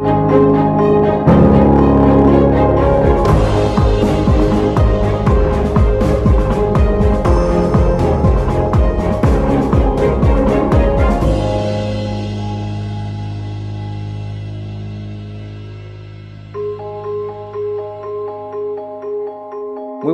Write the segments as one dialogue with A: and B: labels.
A: Muy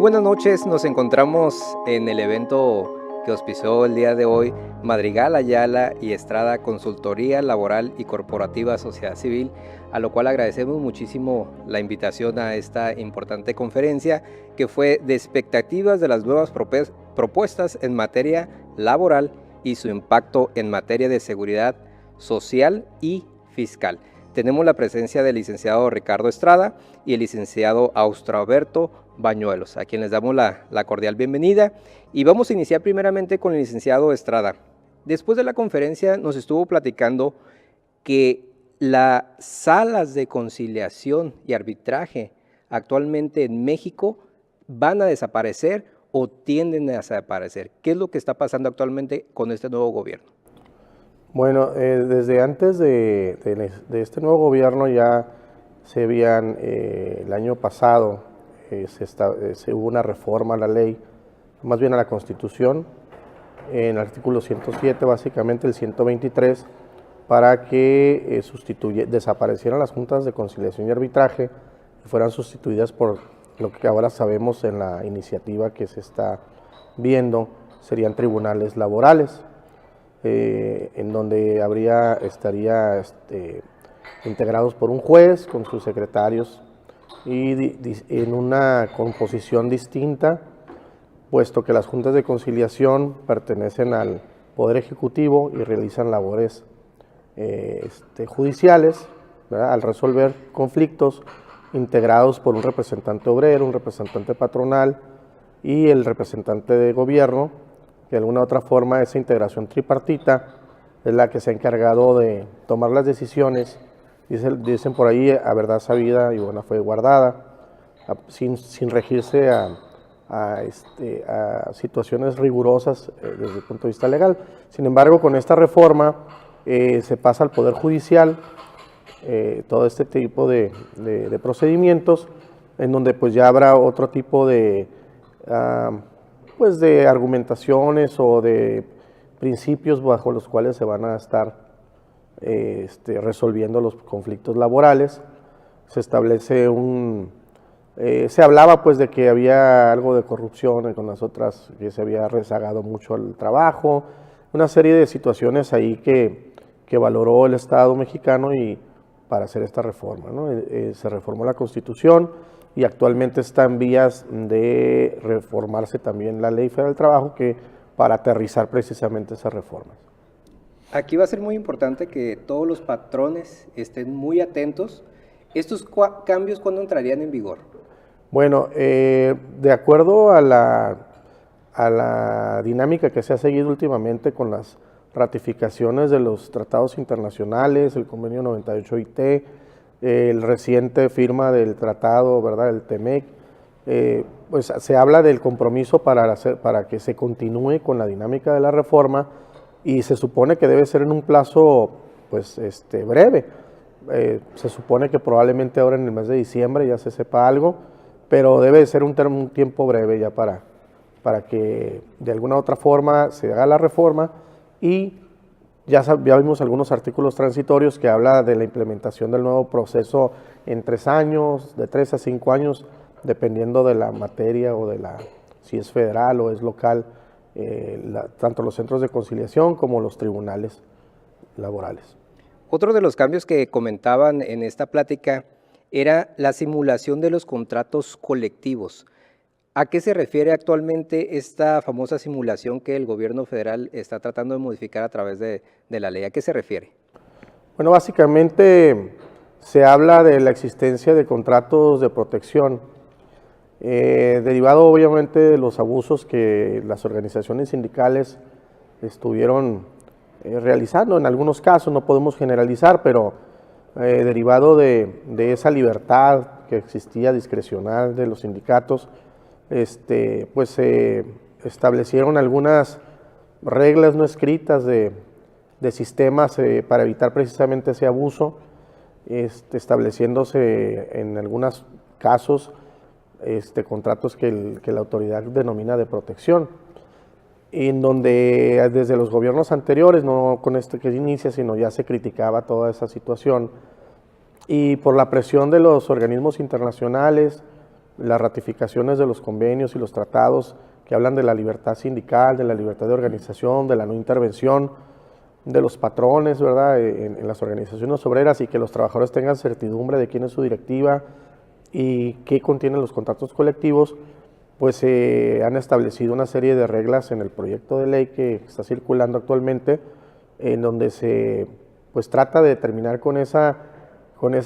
A: buenas noches, nos encontramos en el evento que auspició el día de hoy Madrigal, Ayala y Estrada Consultoría Laboral y Corporativa Sociedad Civil, a lo cual agradecemos muchísimo la invitación a esta importante conferencia que fue de expectativas de las nuevas propuestas en materia laboral y su impacto en materia de seguridad social y fiscal. Tenemos la presencia del licenciado Ricardo Estrada y el licenciado Austro-Alberto Bañuelos, a quien les damos la cordial bienvenida. Y vamos a iniciar primeramente con el licenciado Estrada. Después de la conferencia nos estuvo platicando que las salas de conciliación y arbitraje actualmente en México van a desaparecer o tienden a desaparecer. ¿Qué es lo que está pasando actualmente con este nuevo gobierno?
B: Bueno, desde antes de este nuevo gobierno ya se habían, el año pasado se hubo una reforma a la ley, más bien a la Constitución, en el artículo 107, básicamente el 123, para que desaparecieran las juntas de conciliación y arbitraje y fueran sustituidas por lo que ahora sabemos en la iniciativa que se está viendo, serían tribunales laborales. En donde estaría integrados por un juez con sus secretarios y en una composición distinta, puesto que las juntas de conciliación pertenecen al Poder Ejecutivo y realizan labores judiciales, ¿verdad?, al resolver conflictos, integrados por un representante obrero, un representante patronal y el representante de gobierno, que de alguna u otra forma esa integración tripartita es la que se ha encargado de tomar las decisiones, dicen por ahí, a verdad sabida y buena fe guardada, sin regirse a situaciones rigurosas desde el punto de vista legal. Sin embargo, con esta reforma se pasa al Poder Judicial todo este tipo de procedimientos, en donde pues ya habrá otro tipo de argumentaciones o de principios bajo los cuales se van a estar resolviendo los conflictos laborales. Se establece se hablaba pues de que había algo de corrupción con las otras, que se había rezagado mucho el trabajo, una serie de situaciones ahí que valoró el Estado mexicano y para hacer esta reforma, ¿no? Se reformó la Constitución y actualmente está en vías de reformarse también la Ley Federal del Trabajo para aterrizar precisamente esas reformas.
A: Aquí va a ser muy importante que todos los patrones estén muy atentos. ¿Estos cambios cuándo entrarían en vigor?
B: Bueno, de acuerdo a la dinámica que se ha seguido últimamente con las ratificaciones de los tratados internacionales, el convenio 98-IT, el reciente firma del tratado, ¿verdad?, el TEMEC, pues se habla del compromiso para que se continúe con la dinámica de la reforma y se supone que debe ser en un plazo pues breve. Se supone que probablemente ahora en el mes de diciembre ya se sepa algo, pero debe ser un tiempo breve ya para que de alguna u otra forma se haga la reforma y ya vimos algunos artículos transitorios que habla de la implementación del nuevo proceso en 3 años, de 3 a 5 años, dependiendo de la materia o si es federal o es local, tanto los centros de conciliación como los tribunales laborales.
A: Otro de los cambios que comentaban en esta plática era la simulación de los contratos colectivos. ¿A qué se refiere actualmente esta famosa simulación que el gobierno federal está tratando de modificar a través de la ley? ¿A qué se refiere?
B: Bueno, básicamente se habla de la existencia de contratos de protección, derivado obviamente de los abusos que las organizaciones sindicales estuvieron realizando. En algunos casos, no podemos generalizar, pero derivado de esa libertad que existía discrecional de los sindicatos, pues se establecieron algunas reglas no escritas de sistemas para evitar precisamente ese abuso. estableciéndose en algunos casos contratos que la autoridad denomina de protección, en donde desde los gobiernos anteriores, no con este que inicia, sino ya se criticaba toda esa situación, y por la presión de los organismos internacionales, las ratificaciones de los convenios y los tratados que hablan de la libertad sindical, de la libertad de organización, de la no intervención de los patrones, ¿verdad?, en las organizaciones obreras, y que los trabajadores tengan certidumbre de quién es su directiva y qué contienen los contratos colectivos, pues se han establecido una serie de reglas en el proyecto de ley que está circulando actualmente, en donde se pues trata de terminar con esa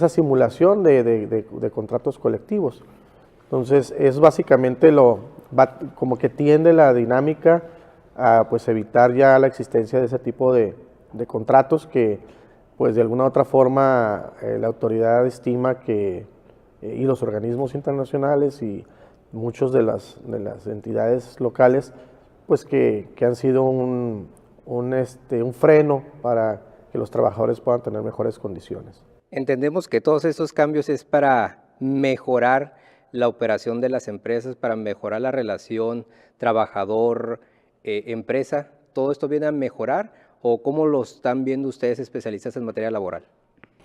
B: simulación de contratos colectivos. Entonces es básicamente como que tiende la dinámica a pues evitar ya la existencia de ese tipo de contratos que pues de alguna u otra forma la autoridad estima que y los organismos internacionales y muchos de las entidades locales pues que han sido un freno para que los trabajadores puedan tener mejores condiciones.
A: Entendemos que todos estos cambios es para mejorar la operación de las empresas, para mejorar la relación trabajador-empresa. ¿Todo esto viene a mejorar o cómo lo están viendo ustedes especialistas en materia laboral?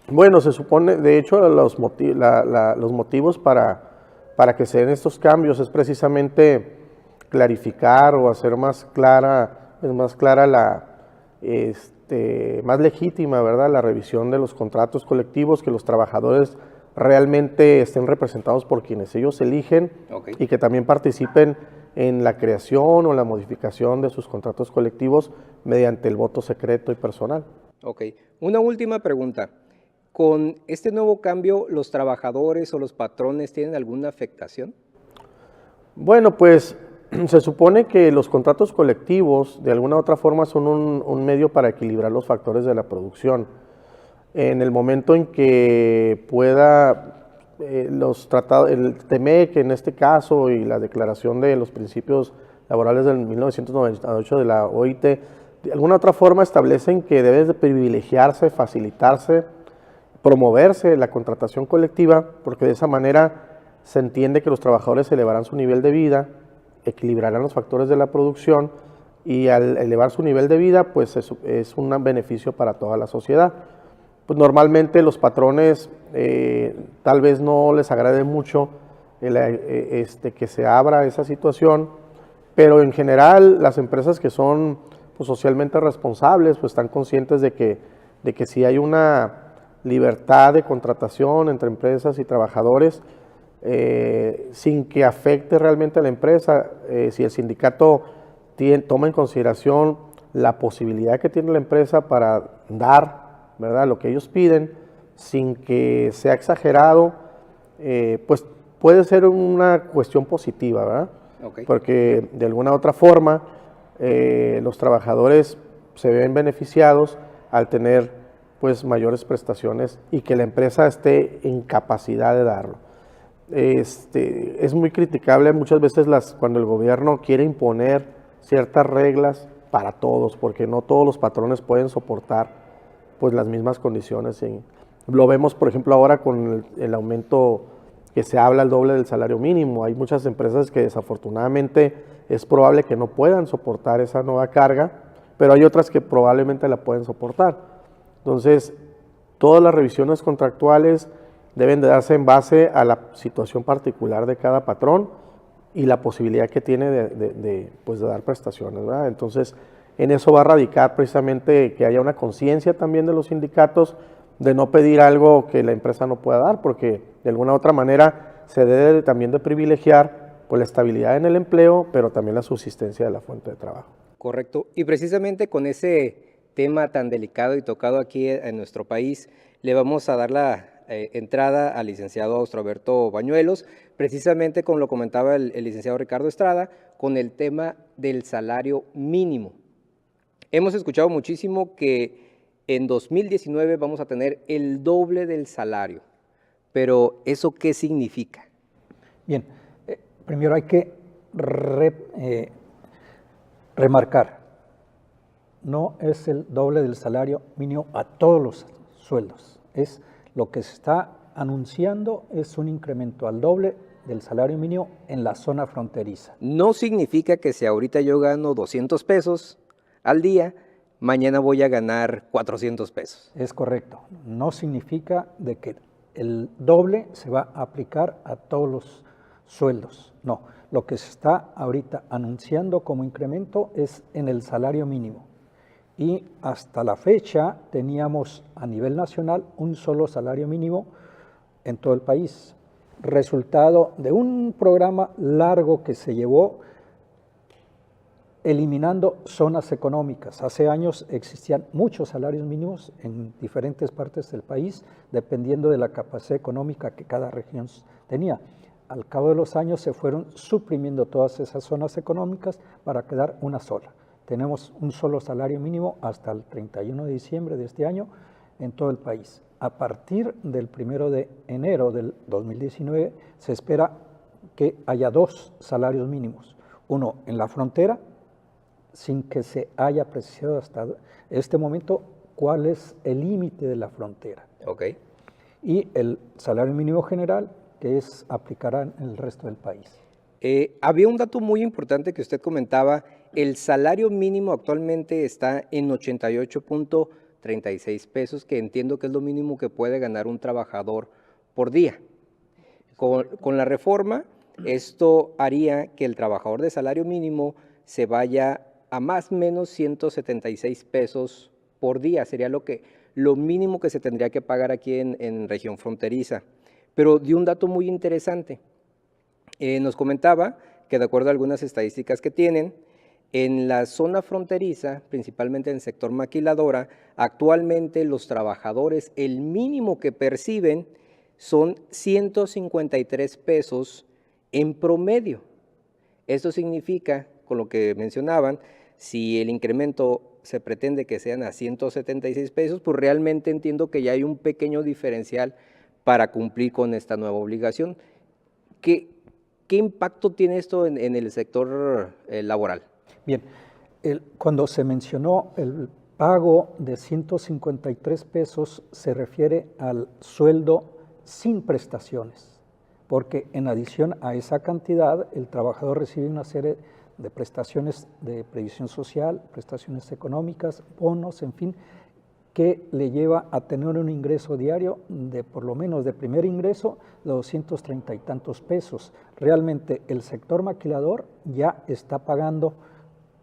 B: Bueno, se supone, de hecho, los motivos para que se den estos cambios es precisamente clarificar o hacer más clara más legítima, ¿verdad?, la revisión de los contratos colectivos, que los trabajadores realmente estén representados por quienes ellos eligen, okay, y que también participen en la creación o la modificación de sus contratos colectivos mediante el voto secreto y personal.
A: Ok. Una última pregunta. ¿Con este nuevo cambio los trabajadores o los patrones tienen alguna afectación?
B: Bueno, pues se supone que los contratos colectivos de alguna u otra forma son un medio para equilibrar los factores de la producción. En el momento en que pueda los tratados, el TEMEC en este caso y la declaración de los principios laborales del 1998 de la OIT, de alguna u otra forma establecen que debe de privilegiarse, facilitarse, promoverse la contratación colectiva, porque de esa manera se entiende que los trabajadores elevarán su nivel de vida, equilibrarán los factores de la producción y al elevar su nivel de vida pues es un beneficio para toda la sociedad. Pues normalmente los patrones tal vez no les agrade mucho que se abra esa situación, pero en general las empresas que son pues, socialmente responsables pues están conscientes de que si hay una libertad de contratación entre empresas y trabajadores, sin que afecte realmente a la empresa, si el sindicato toma en consideración la posibilidad que tiene la empresa para dar, ¿verdad?, lo que ellos piden, sin que sea exagerado, pues puede ser una cuestión positiva, ¿verdad? Okay. Porque de alguna otra forma los trabajadores se ven beneficiados al tener pues mayores prestaciones y que la empresa esté en capacidad de darlo. Es muy criticable muchas veces cuando el gobierno quiere imponer ciertas reglas para todos, porque no todos los patrones pueden soportar pues las mismas condiciones. Lo vemos, por ejemplo, ahora con el aumento que se habla el doble del salario mínimo. Hay muchas empresas que desafortunadamente es probable que no puedan soportar esa nueva carga, pero hay otras que probablemente la pueden soportar. Entonces, todas las revisiones contractuales deben de darse en base a la situación particular de cada patrón y la posibilidad que tiene de dar prestaciones, ¿verdad? Entonces, en eso va a radicar precisamente que haya una conciencia también de los sindicatos de no pedir algo que la empresa no pueda dar, porque de alguna u otra manera se debe también de privilegiar pues, la estabilidad en el empleo, pero también la subsistencia de la fuente de trabajo.
A: Correcto. Y precisamente con ese tema tan delicado y tocado aquí en nuestro país, le vamos a dar la entrada al licenciado Austroberto Bañuelos, precisamente como lo comentaba el licenciado Ricardo Estrada, con el tema del salario mínimo. Hemos escuchado muchísimo que en 2019 vamos a tener el doble del salario, pero ¿eso qué significa?
C: Bien, primero hay que remarcar, no es el doble del salario mínimo a todos los sueldos, es Lo que se está anunciando es un incremento al doble del salario mínimo en la zona fronteriza.
A: No significa que si ahorita yo gano 200 pesos al día, mañana voy a ganar 400 pesos.
C: Es correcto. No significa de que el doble se va a aplicar a todos los sueldos. No, lo que se está ahorita anunciando como incremento es en el salario mínimo. Y hasta la fecha teníamos a nivel nacional un solo salario mínimo en todo el país. Resultado de un programa largo que se llevó eliminando zonas económicas. Hace años existían muchos salarios mínimos en diferentes partes del país, dependiendo de la capacidad económica que cada región tenía. Al cabo de los años se fueron suprimiendo todas esas zonas económicas para quedar una sola. Tenemos un solo salario mínimo hasta el 31 de diciembre de este año en todo el país. A partir del 1 de enero del 2019 se espera que haya 2 salarios mínimos, uno en la frontera, sin que se haya precisado hasta este momento cuál es el límite de la frontera.
A: Okay.
C: Y el salario mínimo general, que aplicará en el resto del país.
A: Había un dato muy importante que usted comentaba, el salario mínimo actualmente está en 88.36 pesos, que entiendo que es lo mínimo que puede ganar un trabajador por día. Con la reforma, esto haría que el trabajador de salario mínimo se vaya a más o menos 176 pesos por día, sería lo mínimo que se tendría que pagar aquí en región fronteriza. Pero dio un dato muy interesante. Nos comentaba que de acuerdo a algunas estadísticas que tienen, en la zona fronteriza, principalmente en el sector maquiladora, actualmente los trabajadores, el mínimo que perciben son 153 pesos en promedio. Esto significa, con lo que mencionaban, si el incremento se pretende que sean a 176 pesos, pues realmente entiendo que ya hay un pequeño diferencial para cumplir con esta nueva obligación. ¿Qué impacto tiene esto en el sector laboral?
C: Bien, cuando se mencionó el pago de 153 pesos, se refiere al sueldo sin prestaciones, porque en adición a esa cantidad, el trabajador recibe una serie de prestaciones de previsión social, prestaciones económicas, bonos, en fin, que le lleva a tener un ingreso diario de por lo menos de primer ingreso de 230 y tantos pesos. Realmente el sector maquilador ya está pagando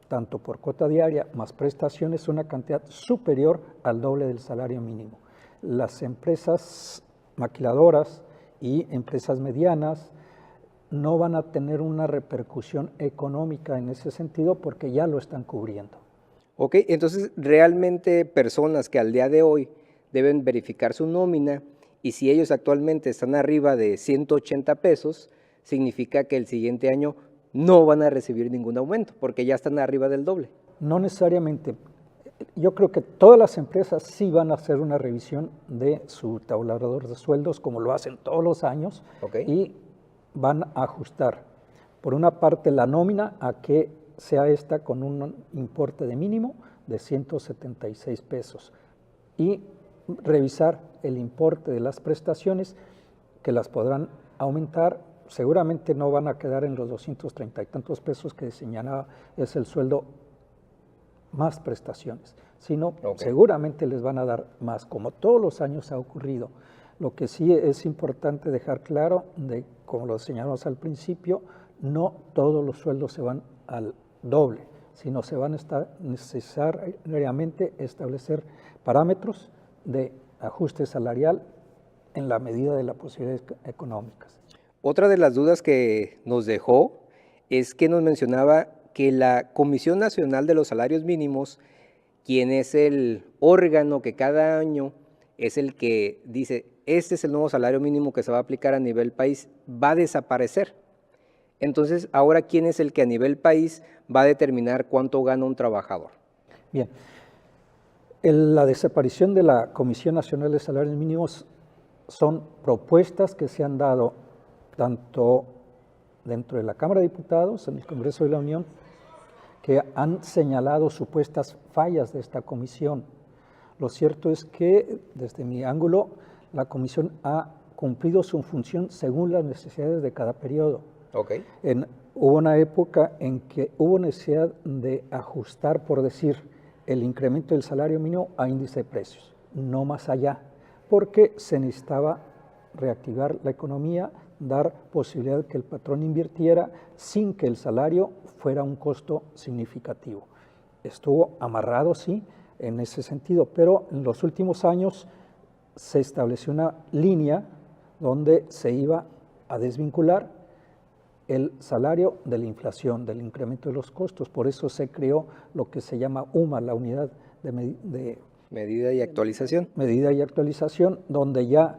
C: tanto por cuota diaria más prestaciones una cantidad superior al doble del salario mínimo. Las empresas maquiladoras y empresas medianas no van a tener una repercusión económica en ese sentido porque ya lo están cubriendo.
A: Ok, entonces realmente personas que al día de hoy deben verificar su nómina y si ellos actualmente están arriba de 180 pesos, significa que el siguiente año no van a recibir ningún aumento porque ya están arriba del doble.
C: No necesariamente. Yo creo que todas las empresas sí van a hacer una revisión de su tabulador de sueldos como lo hacen todos los años.
A: Okay.
C: Y van a ajustar, por una parte, la nómina a que sea esta con un importe de mínimo de 176 pesos y revisar el importe de las prestaciones que las podrán aumentar. Seguramente no van a quedar en los 230 y tantos pesos que señalaba es el sueldo más prestaciones, sino seguramente les van a dar más, como todos los años ha ocurrido. Lo que sí es importante dejar claro, como lo señalamos al principio, no todos los sueldos se van al doble, sino se van a necesariamente establecer parámetros de ajuste salarial en la medida de las posibilidades económicas.
A: Otra de las dudas que nos dejó es que nos mencionaba que la Comisión Nacional de los Salarios Mínimos, quien es el órgano que cada año es el que dice, este es el nuevo salario mínimo que se va a aplicar a nivel país, va a desaparecer. Entonces, ahora, ¿quién es el que a nivel país va a determinar cuánto gana un trabajador?
C: Bien, la desaparición de la Comisión Nacional de Salarios Mínimos son propuestas que se han dado tanto dentro de la Cámara de Diputados, en el Congreso de la Unión, que han señalado supuestas fallas de esta comisión. Lo cierto es que, desde mi ángulo, la comisión ha cumplido su función según las necesidades de cada periodo.
A: Okay.
C: Hubo una época en que hubo necesidad de ajustar, por decir, el incremento del salario mínimo a índice de precios, no más allá, porque se necesitaba reactivar la economía, dar posibilidad de que el patrón invirtiera sin que el salario fuera un costo significativo. Estuvo amarrado, sí, en ese sentido, pero en los últimos años se estableció una línea donde se iba a desvincular el salario de la inflación, del incremento de los costos. Por eso se creó lo que se llama UMA, la unidad de
A: medida y actualización.
C: Medida y actualización, donde ya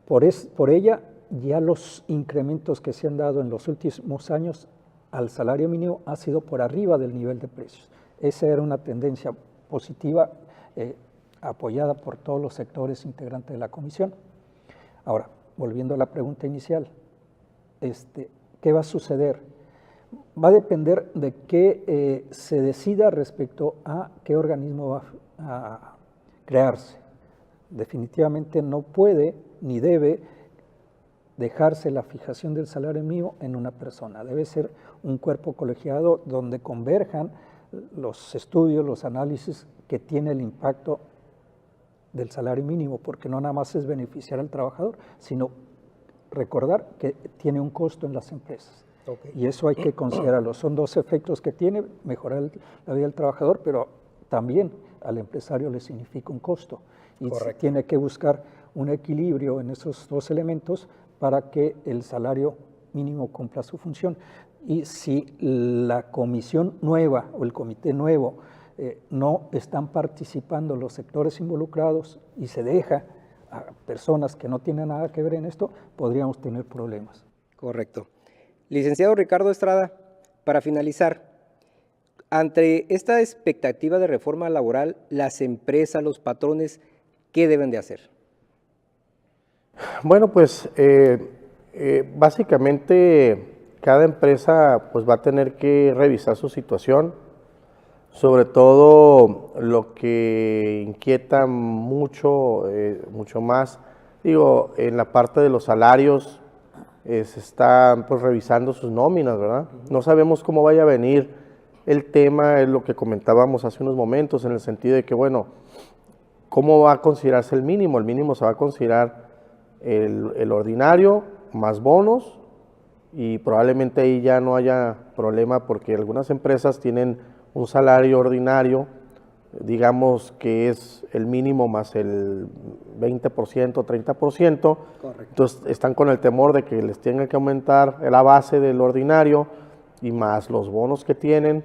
C: por ella ya los incrementos que se han dado en los últimos años al salario mínimo ha sido por arriba del nivel de precios. Esa era una tendencia positiva apoyada por todos los sectores integrantes de la comisión. Ahora, volviendo a la pregunta inicial, ¿qué va a suceder? Va a depender de qué se decida respecto a qué organismo va a crearse. Definitivamente no puede ni debe dejarse la fijación del salario mínimo en una persona. Debe ser un cuerpo colegiado donde converjan los estudios, los análisis que tiene el impacto del salario mínimo, porque no nada más es beneficiar al trabajador, sino recordar que tiene un costo en las empresas. Okay. Y eso hay que considerarlo. Son dos efectos que tiene: mejorar la vida del trabajador, pero también al empresario le significa un costo. Y tiene que buscar un equilibrio en esos dos elementos para que el salario mínimo cumpla su función. Y si la comisión nueva o el comité nuevo no están participando los sectores involucrados y se deja a personas que no tienen nada que ver en esto, podríamos tener problemas.
A: Correcto. Licenciado Ricardo Estrada, para finalizar, ante esta expectativa de reforma laboral, las empresas, los patrones, ¿qué deben de hacer?
B: Bueno, pues básicamente cada empresa pues va a tener que revisar su situación. Sobre todo lo que inquieta mucho, mucho más, digo, en la parte de los salarios, se están pues revisando sus nóminas, ¿verdad? No sabemos cómo vaya a venir el tema, es lo que comentábamos hace unos momentos, en el sentido de que, bueno, ¿cómo va a considerarse el mínimo? El mínimo se va a considerar el ordinario más bonos, y probablemente ahí ya no haya problema, porque algunas empresas tienen un salario ordinario, digamos que es el mínimo más el 20%, 30%. Correcto. Entonces están con el temor de que les tengan que aumentar la base del ordinario y más los bonos que tienen.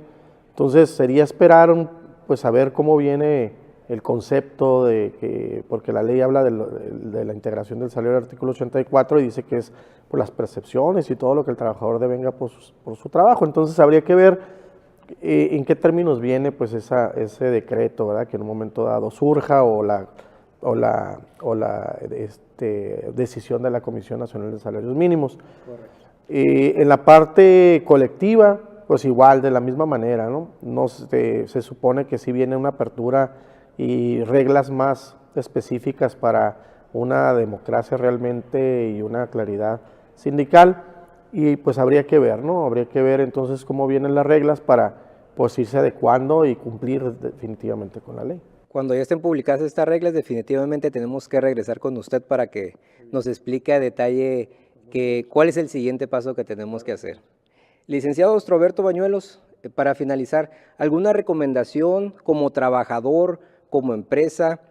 B: Entonces sería esperar pues a ver cómo viene el concepto de que, porque la ley habla de la integración del salario del artículo 84 y dice que es por las percepciones y todo lo que el trabajador devenga por su trabajo. Entonces habría que ver en qué términos viene pues ese decreto, ¿verdad? Que en un momento dado surja, o la decisión de la Comisión Nacional de Salarios Mínimos. Correcto. En la parte colectiva, pues igual, de la misma manera, ¿no? Se supone que sí viene una apertura y reglas más específicas para una democracia realmente y una claridad sindical. Y pues habría que ver, ¿no? Habría que ver entonces cómo vienen las reglas para pues irse adecuando y cumplir definitivamente con la ley.
A: Cuando ya estén publicadas estas reglas, definitivamente tenemos que regresar con usted para que nos explique a detalle cuál es el siguiente paso que tenemos que hacer. Licenciado Ostroberto Bañuelos, para finalizar, ¿alguna recomendación como trabajador, como empresa?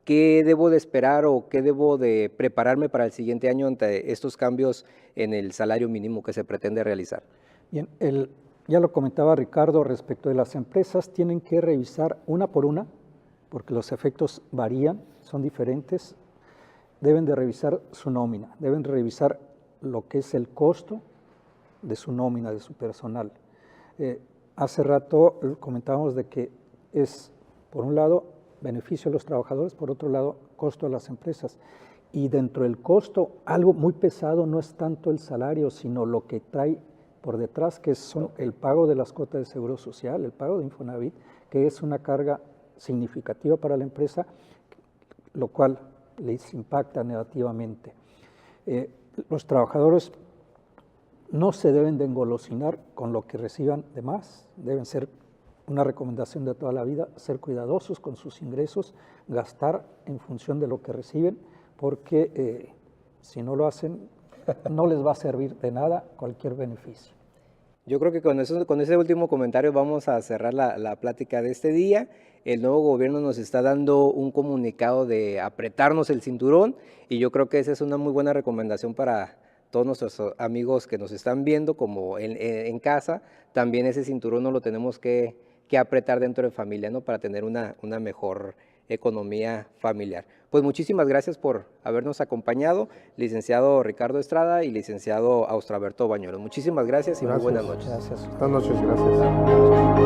A: ¿Qué debo de esperar o qué debo de prepararme para el siguiente año ante estos cambios en el salario mínimo que se pretende realizar?
C: Bien, ya lo comentaba Ricardo, respecto de las empresas, tienen que revisar una por una, porque los efectos varían, son diferentes. Deben de revisar su nómina, deben revisar lo que es el costo de su nómina, de su personal. Hace rato comentábamos de que es, por un lado, beneficio a los trabajadores, por otro lado, costo a las empresas. Y dentro del costo, algo muy pesado no es tanto el salario, sino lo que trae por detrás, que son el pago de las cuotas de seguro social, el pago de Infonavit, que es una carga significativa para la empresa, lo cual les impacta negativamente. Los trabajadores no se deben de engolosinar con lo que reciban de más, deben ser una recomendación de toda la vida, ser cuidadosos con sus ingresos, gastar en función de lo que reciben, porque si no lo hacen, no les va a servir de nada cualquier beneficio.
A: Yo creo que con ese último comentario vamos a cerrar la plática de este día. El nuevo gobierno nos está dando un comunicado de apretarnos el cinturón y yo creo que esa es una muy buena recomendación para todos nuestros amigos que nos están viendo, como en casa. También ese cinturón no lo tenemos que apretar dentro de familia, ¿no? Para tener una mejor economía familiar. Pues muchísimas gracias por habernos acompañado, licenciado Ricardo Estrada y licenciado Austraberto Bañuelos. Muchísimas gracias y muy buenas noches.
C: Gracias.
B: Buenas noches, gracias.